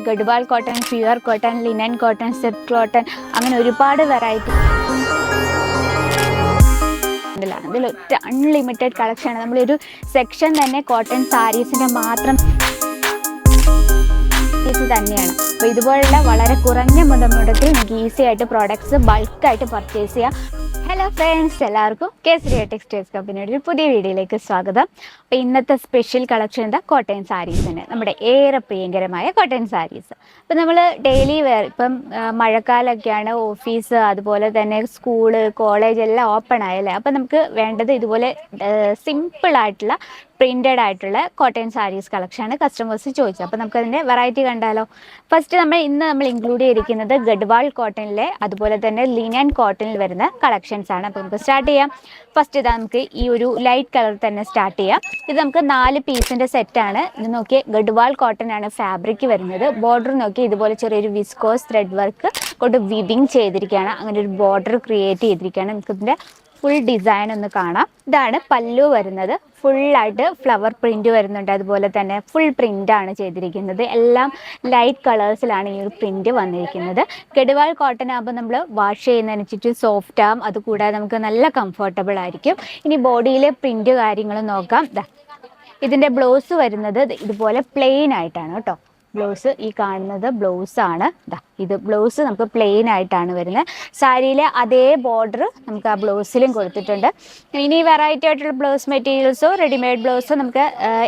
Garhwal cotton, pure cotton, linen cotton, silk cotton, അങ്ങനെ ഒരുപാട് variety. ഇതിലൊറ്റ unlimited കളക്ഷനാണ്. നമ്മളൊരു സെക്ഷൻ തന്നെ കോട്ടൺ സാരീസിൻ്റെ മാത്രം തന്നെയാണ്. അപ്പോൾ ഇതുപോലുള്ള വളരെ കുറഞ്ഞ മുതൽ നിങ്ങൾക്ക് ഈസി ആയിട്ട് പ്രോഡക്ട്സ് ബൾക്കായിട്ട് പർച്ചേസ് ചെയ്യാം. ഹലോ ഫ്രണ്ട്സ്, എല്ലാവർക്കും കേസരിയ ടെക്സ്റ്റൈൽസ് കമ്പനിയുടെ ഒരു പുതിയ വീഡിയോയിലേക്ക് സ്വാഗതം. അപ്പോൾ ഇന്നത്തെ സ്പെഷ്യൽ കളക്ഷൻ എന്താ? കോട്ടൺ സാരീസ് തന്നെ, നമ്മുടെ ഏറെ പ്രിയങ്കരമായ കോട്ടൺ സാരീസ്. അപ്പോൾ നമ്മൾ ഡെയിലി വെയർ, ഇപ്പം മഴക്കാലമൊക്കെയാണ്, ഓഫീസ് അതുപോലെ തന്നെ സ്കൂള് കോളേജ് എല്ലാം ഓപ്പൺ ആയല്ലേ. അപ്പോൾ നമുക്ക് വേണ്ടത് ഇതുപോലെ സിമ്പിളായിട്ടുള്ള പ്രിൻറ്റഡ് ആയിട്ടുള്ള കോട്ടൺ സാരീസ് കളക്ഷനാണ് കസ്റ്റമേഴ്സ് ചോദിച്ചത്. അപ്പോൾ നമുക്കതിൻ്റെ വെറൈറ്റി കണ്ടാലോ? ഫസ്റ്റ് ഇന്ന് നമ്മൾ ഇൻക്ലൂഡ് ചെയ്തിരിക്കുന്നത് ഗഡ്വാൾ കോട്ടണിലെ അതുപോലെ തന്നെ ലിനൻ കോട്ടണിൽ വരുന്ന കളക്ഷൻസ് ആണ്. അപ്പോൾ നമുക്ക് സ്റ്റാർട്ട് ചെയ്യാം. ഫസ്റ്റ് നമുക്ക് ഈ ഒരു ലൈറ്റ് കളർ തന്നെ സ്റ്റാർട്ട് ചെയ്യാം. ഇത് നമുക്ക് 4 പീസിൻ്റെ സെറ്റാണ്. ഇത് നോക്കി, ഗഡ്വാൾ കോട്ടൺ ആണ് ഫാബ്രിക് വരുന്നത്. ബോർഡർ നോക്കി ഇതുപോലെ ചെറിയൊരു വിസ്കോസ് ത്രെഡ് വർക്ക് കൊണ്ട് വിവിങ് ചെയ്തിരിക്കുകയാണ്. അങ്ങനെ ഒരു ബോർഡർ ക്രിയേറ്റ് ചെയ്തിരിക്കുകയാണ്. നമുക്കിതിൻ്റെ ഫുൾ ഡിസൈൻ ഒന്ന് കാണാം. ഇതാണ് പല്ലു വരുന്നത്. ഫുള്ളായിട്ട് ഫ്ലവർ പ്രിൻറ്റ് വരുന്നുണ്ട്. അതുപോലെ തന്നെ ഫുൾ പ്രിൻ്റാണ് ചെയ്തിരിക്കുന്നത്. എല്ലാം ലൈറ്റ് കളേഴ്സിലാണ് ഈ ഒരു പ്രിൻറ്റ് വന്നിരിക്കുന്നത്. ഗഡ്വാൾ കോട്ടൺ ആകുമ്പോൾ നമ്മൾ വാഷ് ചെയ്യുന്നതിനനുസരിച്ച് സോഫ്റ്റ് ആകും. അതുകൂടാതെ നമുക്ക് നല്ല കംഫർട്ടബിൾ ആയിരിക്കും. ഇനി ബോഡിയിലെ പ്രിൻറ്റ് കാര്യങ്ങൾ നോക്കാം. ഇതിൻ്റെ ബ്ലൗസ് വരുന്നത് ഇതുപോലെ പ്ലെയിൻ ആയിട്ടാണ് കേട്ടോ. ബ്ലൗസ് ഈ കാണുന്നത് ബ്ലൗസാണ്. ഇത് ബ്ലൗസ് നമുക്ക് പ്ലെയിൻ ആയിട്ടാണ് വരുന്നത്. സാരിയിലെ അതേ ബോർഡർ നമുക്ക് ആ ബ്ലൗസിലും കൊടുത്തിട്ടുണ്ട്. ഇനി വെറൈറ്റി ആയിട്ടുള്ള ബ്ലൗസ് മെറ്റീരിയൽസോ റെഡിമെയ്ഡ് ബ്ലൗസോ നമുക്ക്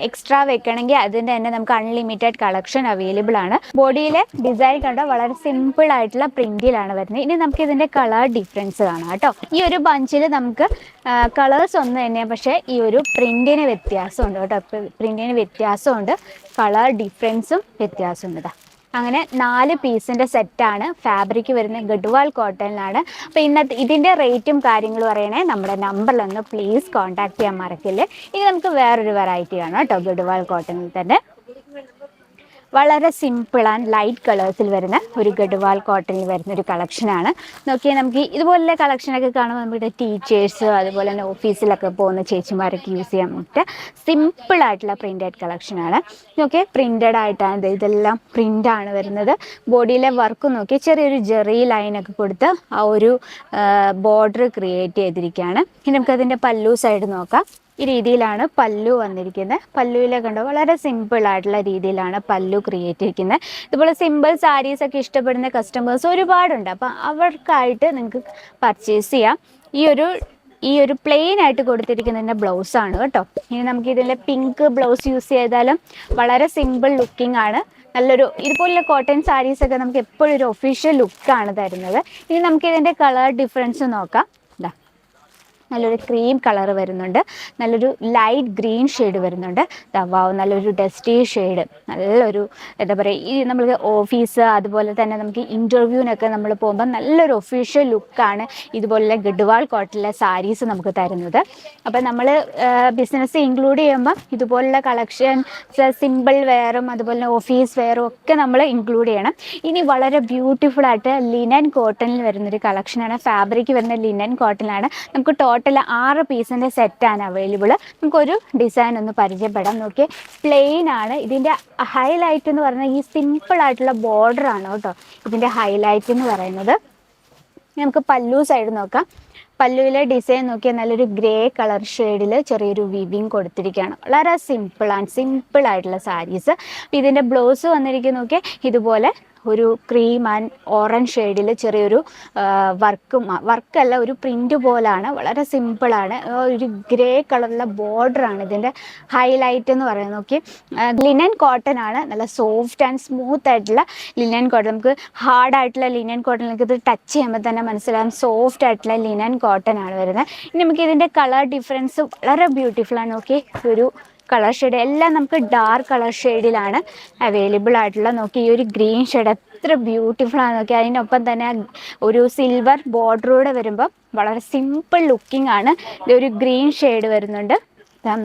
എക്സ്ട്രാ വെക്കണമെങ്കിൽ അതിൻ്റെ തന്നെ നമുക്ക് അൺലിമിറ്റഡ് കളക്ഷൻ അവൈലബിൾ ആണ്. ബോഡിയിലെ ഡിസൈൻ കണ്ട വളരെ സിമ്പിൾ ആയിട്ടുള്ള പ്രിന്റിലാണ് വരുന്നത്. ഇനി നമുക്ക് ഇതിൻ്റെ കളർ ഡിഫറൻസ് കാണാം കേട്ടോ. ഈ ഒരു ബഞ്ചിൽ നമുക്ക് കളേഴ്സ് ഒന്ന് തന്നെ, പക്ഷേ ഈ ഒരു പ്രിന്റിന് വ്യത്യാസമുണ്ട് കേട്ടോ. പ്രിന്റിന് വ്യത്യാസമുണ്ട്, കളർ ഡിഫറൻസും വ്യത്യാസമുണ്ട്. അങ്ങനെ 4 പീസിൻ്റെ സെറ്റാണ്. ഫാബ്രിക് വരുന്ന ഗഡ്വാൾ കോട്ടണിലാണ്. അപ്പോൾ ഇതിൻ്റെ റേറ്റും കാര്യങ്ങളും പറയണേ, നമ്മുടെ നമ്പറിലൊന്ന് പ്ലീസ് കോൺടാക്ട് ചെയ്യാൻ മറക്കില്ലേ. ഇനി നമുക്ക് വേറൊരു വെറൈറ്റി ആണ് കേട്ടോ. ഗഡ്വാൾ കോട്ടണിൽ തന്നെ വളരെ സിമ്പിൾ ആൻഡ് ലൈറ്റ് കളേഴ്സിൽ വരുന്ന ഒരു ഗഡ്വാൾ കോട്ടണിൽ വരുന്ന ഒരു കളക്ഷനാണ്. നോക്കിയാൽ നമുക്ക് ഇതുപോലുള്ള കളക്ഷനൊക്കെ കാണുമ്പോൾ നമ്മുടെ ടീച്ചേഴ്സ് അതുപോലെ തന്നെ ഓഫീസിലൊക്കെ പോകുന്ന ചേച്ചിമാരൊക്കെ യൂസ് ചെയ്യാൻ പറ്റിയ സിമ്പിളായിട്ടുള്ള പ്രിൻറ്റഡ് കളക്ഷനാണ്. നോക്കിയാൽ പ്രിൻറ്റഡ് ആയിട്ടാണ്, ഇതെല്ലാം പ്രിൻ്റാണ് വരുന്നത്. ബോഡിയിലെ വർക്ക് നോക്കിയാൽ ചെറിയൊരു ജെറി ലൈനൊക്കെ കൊടുത്ത് ആ ഒരു ബോർഡർ ക്രിയേറ്റ് ചെയ്തിരിക്കുകയാണ്. ഇനി നമുക്കതിൻ്റെ പല്ലു സൈഡ് നോക്കാം. ഈ രീതിയിലാണ് പല്ലു വന്നിരിക്കുന്നത്. പല്ലുവിലെ കണ്ടോ, വളരെ സിമ്പിൾ ആയിട്ടുള്ള രീതിയിലാണ് പല്ലു ക്രിയേറ്റ് ചെയ്തിരിക്കുന്നത്. ഇതുപോലെ സിമ്പിൾ സാരീസൊക്കെ ഇഷ്ടപ്പെടുന്ന കസ്റ്റമേഴ്സ് ഒരുപാടുണ്ട്. അപ്പം അവർക്കായിട്ട് നിങ്ങൾക്ക് പർച്ചേസ് ചെയ്യാം. ഈ ഒരു പ്ലെയിൻ ആയിട്ട് കൊടുത്തിരിക്കുന്നതിൻ്റെ ബ്ലൗസാണ് കേട്ടോ. ഇനി നമുക്ക് ഇതിൻ്റെ പിങ്ക് ബ്ലൗസ് യൂസ് ചെയ്താലും വളരെ സിമ്പിൾ ലുക്കിംഗ് ആണ്. നല്ലൊരു ഇതുപോലുള്ള കോട്ടൺ സാരീസൊക്കെ നമുക്ക് എപ്പോഴും ഒരു ഒഫീഷ്യൽ ലുക്കാണ് തരുന്നത്. ഇനി നമുക്ക് ഇതിൻ്റെ കളർ ഡിഫറൻസ് നോക്കാം. നല്ലൊരു ക്രീം കളർ വരുന്നുണ്ട്, നല്ലൊരു ലൈറ്റ് ഗ്രീൻ ഷെയ്ഡ് വരുന്നുണ്ട്. വാവ്, നല്ലൊരു ഡസ്റ്റി ഷെയ്ഡ്, നല്ലൊരു എന്താ പറയുക, ഈ നമ്മൾ ഓഫീസ് അതുപോലെ തന്നെ നമുക്ക് ഇൻ്റർവ്യൂവിനൊക്കെ നമ്മൾ പോകുമ്പോൾ നല്ലൊരു ഒഫീഷ്യൽ ലുക്കാണ് ഇതുപോലുള്ള ഗഡ്വാൾ കോട്ടണിലെ സാരീസ് നമുക്ക് തരുന്നത്. അപ്പോൾ നമ്മൾ ബിസിനസ് ഇൻക്ലൂഡ് ചെയ്യുമ്പോൾ ഇതുപോലുള്ള കളക്ഷൻസ് സിമ്പിൾ വെയറും അതുപോലെ തന്നെ ഓഫീസ് വെയറും ഒക്കെ നമ്മൾ ഇൻക്ലൂഡ് ചെയ്യണം. ഇനി വളരെ ബ്യൂട്ടിഫുൾ ആയിട്ട് ലിനൻ കോട്ടണിൽ വരുന്നൊരു കളക്ഷനാണ്. ഫാബ്രിക് വരുന്ന ലിനൻ കോട്ടണിലാണ്. നമുക്ക് ടോട്ടൽ 6 പീസിൻ്റെ സെറ്റാണ് അവൈലബിൾ. നമുക്കൊരു ഡിസൈൻ ഒന്ന് പരിചയപ്പെടാം. നോക്കി, പ്ലെയിൻ ആണ്. ഇതിൻ്റെ ഹൈലൈറ്റ് എന്ന് പറയുന്നത് ഈ സിമ്പിളായിട്ടുള്ള ബോർഡറാണ് കേട്ടോ. ഇതിൻ്റെ ഹൈലൈറ്റ് എന്ന് പറയുന്നത്. നമുക്ക് പല്ലു സൈഡ് നോക്കാം. പല്ലുവിലെ ഡിസൈൻ നോക്കിയാൽ നല്ലൊരു ഗ്രേ കളർ ഷെയ്ഡിൽ ചെറിയൊരു വിവിങ് കൊടുത്തിരിക്കുകയാണ്. വളരെ സിമ്പിളായിട്ടുള്ള സാരീസ്. ഇതിൻ്റെ ബ്ലൗസ് വന്നിരിക്കുന്ന നോക്കിയാൽ ഇതുപോലെ ഒരു ക്രീം ആൻഡ് ഓറഞ്ച് ഷെയ്ഡിൽ ചെറിയൊരു വർക്കല്ല, ഒരു പ്രിൻ്റ് പോലാണ്. വളരെ സിമ്പിളാണ്. ഒരു ഗ്രേ കളറുള്ള ബോർഡറാണ് ഇതിൻ്റെ ഹൈലൈറ്റ് എന്ന് പറയുന്നത്. നോക്കി, ലിനൻ കോട്ടൺ ആണ്. നല്ല സോഫ്റ്റ് ആൻഡ് സ്മൂത്ത് ആയിട്ടുള്ള ലിനൻ കോട്ടൺ. നമുക്ക് ഹാർഡായിട്ടുള്ള ലിനൻ കോട്ടണിലേക്ക് ഇത് ടച്ച് ചെയ്യുമ്പോൾ തന്നെ മനസ്സിലാകും സോഫ്റ്റ് ആയിട്ടുള്ള ലിനൻ കോട്ടൺ ആണ് വരുന്നത്. ഇനി നമുക്ക് ഇതിൻ്റെ കളർ ഡിഫറൻസ് വളരെ ബ്യൂട്ടിഫുള്ളാണ്. നോക്കി, ഒരു കളർ ഷെയ്ഡ് എല്ലാം നമുക്ക് ഡാർക്ക് കളർ ഷെയ്ഡിലാണ് അവൈലബിൾ ആയിട്ടുള്ള. നോക്കി, ഈ ഒരു ഗ്രീൻ ഷെയ്ഡ് എത്ര ബ്യൂട്ടിഫുൾ ആണ് നോക്കി. അതിനൊപ്പം തന്നെ ഒരു സിൽവർ ബോർഡറൂടെ വരുമ്പോൾ വളരെ സിമ്പിൾ ലുക്കിംഗ് ആണ്. ഇതൊരു ഗ്രീൻ ഷെയ്ഡ് വരുന്നുണ്ട്.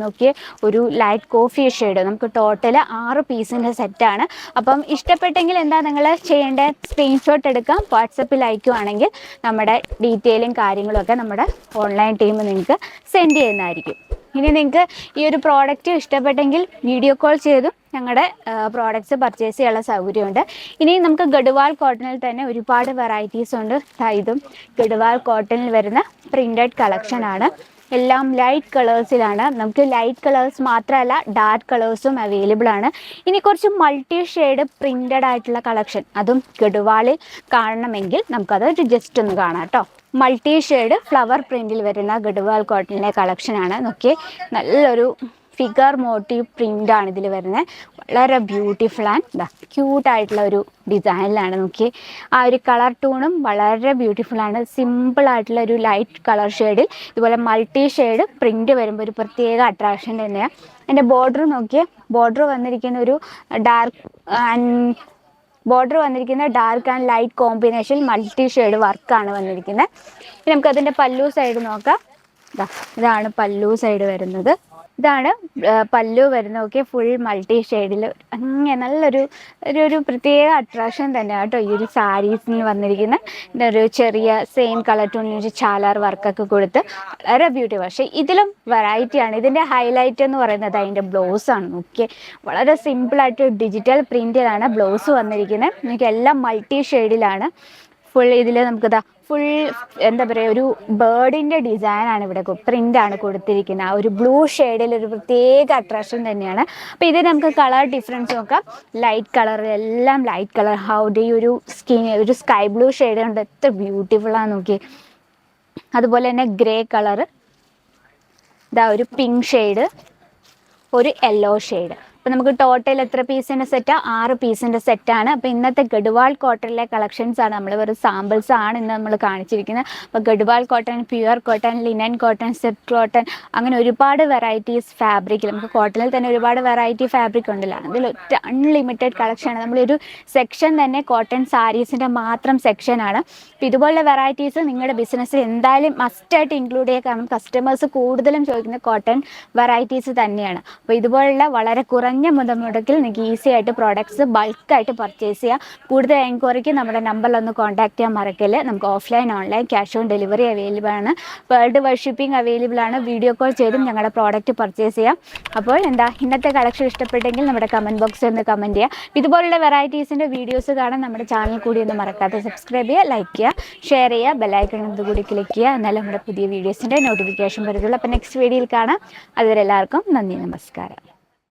നോക്കിയ ഒരു ലൈറ്റ് കോഫി ഷെയ്ഡ്. നമുക്ക് ടോട്ടൽ 6 പീസിൻ്റെ സെറ്റാണ്. അപ്പം ഇഷ്ടപ്പെട്ടെങ്കിൽ എന്താ നിങ്ങൾ ചെയ്യേണ്ടത്? സ്ക്രീൻഷോട്ട് എടുക്കാം, വാട്സപ്പിൽ അയക്കുവാണെങ്കിൽ നമ്മുടെ ഡീറ്റെയിലും കാര്യങ്ങളും ഒക്കെ നമ്മുടെ ഓൺലൈൻ ടീം നിങ്ങൾക്ക് സെൻഡ് ചെയ്യുന്നതായിരിക്കും. ഇനി നിങ്ങൾക്ക് ഈ ഒരു പ്രോഡക്റ്റ് ഇഷ്ടപ്പെട്ടെങ്കിൽ വീഡിയോ കോൾ ചെയ്തും ഞങ്ങളുടെ പ്രോഡക്റ്റ്സ് പർച്ചേസ് ചെയ്യാനുള്ള സൗകര്യമുണ്ട്. ഇനി നമുക്ക് ഗഡ്വാൾ കോട്ടണിൽ തന്നെ ഒരുപാട് വെറൈറ്റീസ് ഉണ്ട്. ഇതും ഗഡ്വാൾ കോട്ടണിൽ വരുന്ന പ്രിൻറ്റഡ് കളക്ഷനാണ്. എല്ലാം ലൈറ്റ് കളേഴ്സിലാണ്. നമുക്ക് ലൈറ്റ് കളേഴ്സ് മാത്രമല്ല ഡാർക്ക് കളേഴ്സും അവൈലബിൾ ആണ്. ഇനി കുറച്ച് മൾട്ടി ഷെയ്ഡ് പ്രിൻറ്റഡ് ആയിട്ടുള്ള കളക്ഷൻ അതും ഗഡ്വാളിൽ കാണണമെങ്കിൽ നമുക്കത് ജസ്റ്റ് ഒന്ന് കാണാം കേട്ടോ. മൾട്ടി ഷെയ്ഡ് ഫ്ലവർ പ്രിൻറ്റിൽ വരുന്ന ഗഡ്വാൾ കോട്ടണിലെ കളക്ഷനാണ്. നോക്കിയേ, നല്ലൊരു ഫിഗർ മോട്ടീവ് പ്രിൻ്റാണ് ഇതിൽ വരുന്നത്. വളരെ ബ്യൂട്ടിഫുൾ ആൻഡ് ക്യൂട്ടായിട്ടുള്ള ഒരു ഡിസൈനിലാണ്. നോക്കി ആ ഒരു കളർ ടൂണും വളരെ ബ്യൂട്ടിഫുള്ളാണ്. സിമ്പിളായിട്ടുള്ള ഒരു ലൈറ്റ് കളർ ഷെയ്ഡിൽ ഇതുപോലെ മൾട്ടി ഷെയ്ഡ് പ്രിൻ്റ് വരുമ്പോൾ ഒരു പ്രത്യേക അട്രാക്ഷൻ തന്നെയാണ്. എൻ്റെ ബോർഡർ നോക്കിയേ, ബോർഡർ വന്നിരിക്കുന്ന ഒരു dark and light combination multi shade വർക്കാണ് വന്നിരിക്കുന്നത്. ഇനി നമുക്കതിൻ്റെ പല്ലു സൈഡ് നോക്കാം. ഇതാണ് പല്ലു സൈഡ് വരുന്നത്. ഇതാണ് പല്ലു വരുന്നത്. ഓക്കെ, ഫുൾ മൾട്ടി ഷെയ്ഡിൽ അങ്ങനെ നല്ലൊരു ഒരു പ്രത്യേക അട്രാക്ഷൻ തന്നെയാണ് കേട്ടോ ഈ ഒരു സാരീസിന് വന്നിരിക്കുന്ന ഒരു ചെറിയ സെയിം കളർ ടൂണിന് ചാലാർ വർക്കൊക്കെ കൊടുത്ത് വളരെ ബ്യൂട്ടി. പക്ഷേ ഇതിലും വെറൈറ്റിയാണ്. ഇതിൻ്റെ ഹൈലൈറ്റ് എന്ന് പറയുന്നത് അതിൻ്റെ ബ്ലൗസാണ്. ഓക്കെ, വളരെ സിമ്പിളായിട്ട് ഡിജിറ്റൽ പ്രിൻറ്റിലാണ് ബ്ലൗസ് വന്നിരിക്കുന്നത്. എനിക്ക് എല്ലാം മൾട്ടി ഷെയ്ഡിലാണ്. ഫുൾ ഇതിൽ നമുക്കിതാ ഫുൾ എന്താ പറയുക, ഒരു ബേർഡിൻ്റെ ഡിസൈനാണ് ഇവിടെ പ്രിൻ്റാണ് കൊടുത്തിരിക്കുന്നത്. ആ ഒരു ബ്ലൂ ഷെയ്ഡിൽ ഒരു പ്രത്യേക അട്രാക്ഷൻ തന്നെയാണ്. അപ്പോൾ ഇത് നമുക്ക് കളർ ഡിഫറൻസ് നോക്കാം. ലൈറ്റ് കളർ, എല്ലാം ലൈറ്റ് കളർ. ഈ ഒരു ഒരു സ്കൈ ബ്ലൂ ഷെയ്ഡ് ഉണ്ട്, എത്ര ബ്യൂട്ടിഫുള്ളാണ് നോക്കി. അതുപോലെ തന്നെ ഗ്രേ കളർ, ഒരു പിങ്ക് ഷെയ്ഡ്, ഒരു യെല്ലോ ഷെയ്ഡ്. അപ്പോൾ നമുക്ക് ടോട്ടൽ എത്ര പീസിൻ്റെ സെറ്റാണ്? 6 പീസിൻ്റെ സെറ്റാണ്. അപ്പോൾ ഇന്നത്തെ ഗഡ്വാൾ കോട്ടണിലെ കളക്ഷൻസ് ആണ്. നമ്മൾ വെറും സാമ്പിൾസ് ആണ് ഇന്ന് നമ്മൾ കാണിച്ചിരിക്കുന്നത്. അപ്പോൾ Garhwal cotton, pure cotton, linen cotton, silk cotton, അങ്ങനെ ഒരുപാട് വെറൈറ്റീസ് ഫാബ്രിക്കിൽ നമുക്ക് കോട്ടണിൽ തന്നെ ഒരുപാട് വെറൈറ്റി ഫാബ്രിക് ഉണ്ടല്ലോ. അതിൽ ഒറ്റ അൺലിമിറ്റഡ് കളക്ഷനാണ്. നമ്മളൊരു സെക്ഷൻ തന്നെ കോട്ടൺ സാരീസിൻ്റെ മാത്രം സെക്ഷനാണ്. അപ്പോൾ ഇതുപോലുള്ള വെറൈറ്റീസ് നിങ്ങളുടെ ബിസിനസ്സിൽ എന്തായാലും മസ്റ്റായിട്ട് ഇൻക്ലൂഡ് ചെയ്യുക. കാരണം കസ്റ്റമേഴ്സ് കൂടുതലും ചോദിക്കുന്നത് കോട്ടൺ വെറൈറ്റീസ് തന്നെയാണ്. അപ്പോൾ ഇതുപോലുള്ള വളരെ കുറഞ്ഞ മുതൽ നിങ്ങൾക്ക് ഈസി ആയിട്ട് പ്രോഡക്ട്സ് ബൾക്കായിട്ട് പർച്ചേസ് ചെയ്യാം. കൂടുതൽ എൻക്വയറിക്ക് നമ്മുടെ നമ്പറിലൊന്ന് കോൺടാക്ട് ചെയ്യാൻ മറക്കല്ലേ. നമുക്ക് offline online cash on delivery available ആണ്. വേൾഡ് വൈഡ് ഷിപ്പിംഗ് അവൈലബിൾ ആണ്. വീഡിയോ കോൾ ചെയ്തും ഞങ്ങളുടെ പ്രോഡക്റ്റ് പർച്ചേസ് ചെയ്യാം. അപ്പോൾ ഇന്നത്തെ കളക്ഷൻ ഇഷ്ടപ്പെട്ടെങ്കിൽ നമ്മുടെ കമൻറ്റ് ബോക്സിൽ ഒന്ന് കമൻറ്റ് ചെയ്യുക. ഇതുപോലുള്ള വെറൈറ്റീസിൻ്റെ വീഡിയോസ് കാണാൻ നമ്മുടെ ചാനൽ കൂടി ഒന്ന് മറക്കാതെ സബ്സ്ക്രൈബ് ചെയ്യുക, ലൈക്ക് ചെയ്യുക, ഷെയർ ചെയ്യുക, ബെല്ലൈക്കൺ കൂടി ക്ലിക്ക് ചെയ്യുക. എന്നാലും നമ്മുടെ പുതിയ വീഡിയോസിൻ്റെ നോട്ടിഫിക്കേഷൻ വരുള്ളൂ. അപ്പോൾ നെക്സ്റ്റ് വീഡിയോയിൽ കാണാം. അതുവരെ എല്ലാവർക്കും നന്ദി, നമസ്കാരം.